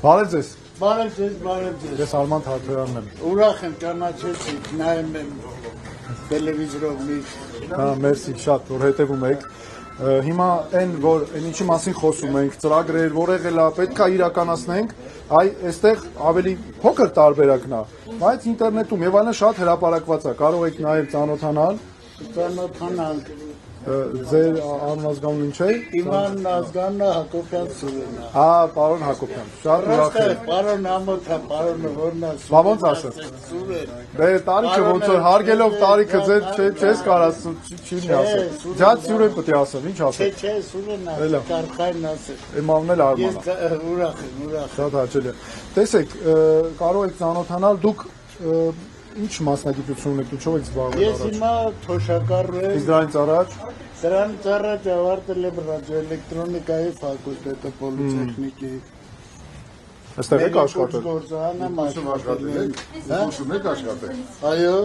Բարև ձեզ։ Բարև ձեզ։ Ես Արման Թարթոյանն եմ։ Ուրախ եմ ճանաչեցիք, նայում եմ տելևիզորով միշտ։ Հա, մերսի շատ, որ հետևում եք։ Հիմա այն, որ այն ինչի մասին խոսում ենք, ծրագրեր, որ եղել է, պետք է իրականացնենք, այստեղ ավելի փոքր տարբերակն է, բայց ինտերնետում եւ այլն շատ հրապարակված է, կարող եք նաեւ ծանոթանալ։ Ձեր անազգանուն ինչ է։ Իմ անազգանունը Հակոբյան Սուրենն է։ Հա, պարոն Հակոբյան, շատ ուրախ եմ։ Պարոն Ամոթա, պարոնը որն է։ Բա ոնց ասեմ։ Դե տարիքը ոնց որ հարգելով տարիքը ձեր չես կարաս չի ասել։ Ջաց Սուրեն պետք է ասեմ, ինչ ասեմ։ Չէ, Սուրենն է, կարխային ասել։ Իմանն էլ Արման։ Ես ուրախ եմ։ Շատ հաճելի է։ Տեսեք, կարող եք ծանոթանալ դուք ինչ մասնագիտություն եք, ինչով եք զբաղվել։ Ես հիմա թոշակառու եմ։ Իսկ դրանից առաջ Դրանից առաջ ավարտել եմ ռադիոէլեկտրոնիկայի ֆակուլտետը պոլիտեխնիկի։ Այստեղ եք աշխատել։ Գործարանեմ աշխատել։ Ուսում եք աշխատել։ Այո։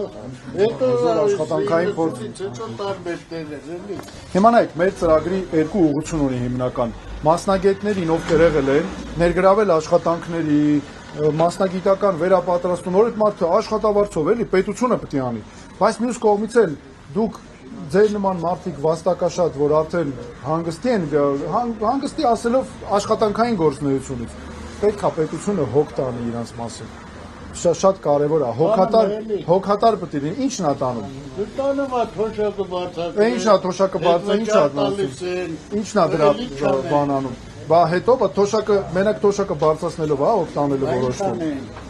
Հետո աշխատանքային փորձ։ Չէ՞ տարբեր տեղեր էլի։ Հիմա նայեք, մեր ծրագրի երկու ուղղություն ունի հիմնական։ Մասնագետներին, ովքեր եղել են, ներգրավել աշխատանքների, մասնագիտական վերապատրաստում, որ այդ մարդը աշխատավարձով էլի պետությունը պետք է անի։ Բայց մյուս կողմից էլ դուք ձեր նման մարդիկ վաստակաշատ, որ արդեն հանգստի են, հանգստի ասելով աշխատանքային գործունեությունից, պետք է պետությունը հոգ տանի իրանց մասին։ Շատ կարևոր է, հոգատար պետք է լինի, ի՞նչն է տանում։ Դու տանում ա թոշակը բարձրացնում։ Ինչ է թոշակը բարձրացնում, ինչ է տալիս։ Ինչն է դրա բան անում։ Բա հետո թոշակը մենակ թոշակը բարձրացնելով է, օգտանելով որոշվում։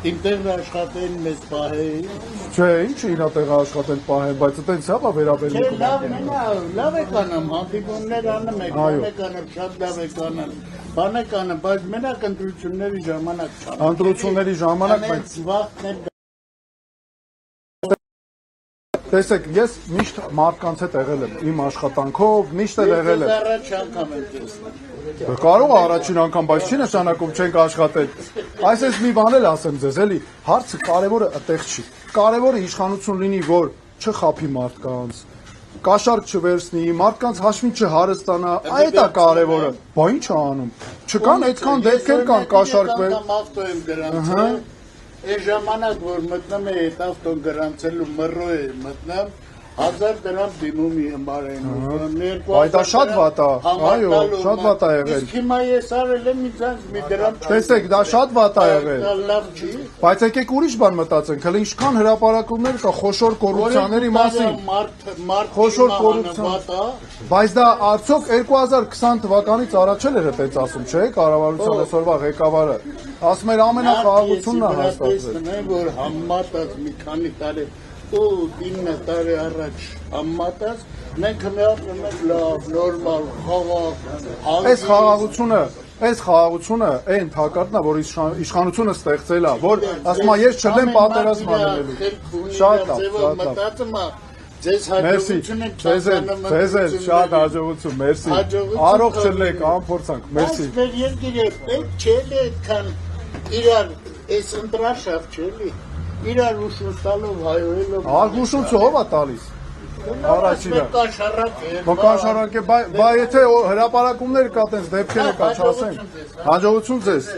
Ինտերն աշխատեն մեզ պահեին։ Չէ, ինչը իրա տեղը աշխատեն պահեն, բայց այտենց հա վերաբերվում։ Չէ, լավ եք անում, հանդիպումներ անում եք, բան եք անում, շատ լավ եք անում, բան եք անում, բայց մենակ ընտրությունների ժամանակ չան։ Ընտրությունների ժամանակ, բայց տեսեք, ես միշտ մարդկանց հետ եղել եմ, իմ աշխատանքով, միշտ էլ եղել եմ։ Առաջ անգամ եմ տեսնում։ Կարող է առաջին անգամ, բայց չի նշանակում չենք աշխատել։ Այսպես մի բան էլ ասեմ ձեզ, էլի, հարցը կարևորը այդտեղ չի։ Կարևորը իշխանություն լինի, որ չխափի մարդկանց, կաշառք չվերցնի, մարդկանց հաշվին չհարստանա, այդ է կարևորը։ Բա ինչ է անում։ Չկան այդքան դեպքեր կան կաշառքվել։ Ավտո եմ գրանցել։ Այս ժամանակ որ մտնում է այդ ավտոն գրանցելու մռո է մտնում 1000 դրամ դիմումի համար են ուզում։ Այդ դա շատ վատ է, այո, շատ վատ է եղել։ Իսկ հիմա ես արել եմ ինձ մի դրամ։ Տեսեք, դա շատ վատ է եղել։ Լավ չի։ Բայց եկեք ուրիշ բան մտածենք, հələ ինչքան հրապարակումներ կա խոշոր կոռուպցիաների մասին։ Խոշոր կոռուպցիա։ Բայց դա արդյոք 2020 թվականից առաջ էլ էր այդպես ասում, չէ՞, կառավարության այսօրվա ղեկավարը։ Ասում էր ամենախաղաղությունն է հաստատվել։ Որ համատած մի քանի տարի ու 9 տարի առաջ համատած մենք հնարում ենք լավ, նորմալ, խաղաղ։ Այս խաղաղությունը այն թակարդն է, որ իշխանությունը ստեղծել է, որ ասում է ես չեմ պատերազմ անելու։ Շատ լավ, շատ լավ։ Ձեզ հաջողություն եք ցանկանում։ Ձեզ շատ հաջողություն, մերսի։ Առողջ ելեք, անփորձանք, մերսի։ Մեր երկիրը պետք չէ այդքան իրար այս ընտրաշավ չէ՞ իրար ուսում տալով հայորելով։ Աղուշում ով է տալիս։ Առաջինը։ Կաշառակ է։ Բա եթե հրապարակումներ կա տես դեպքերը կա չասենք։ Հաջողություն ձեզ։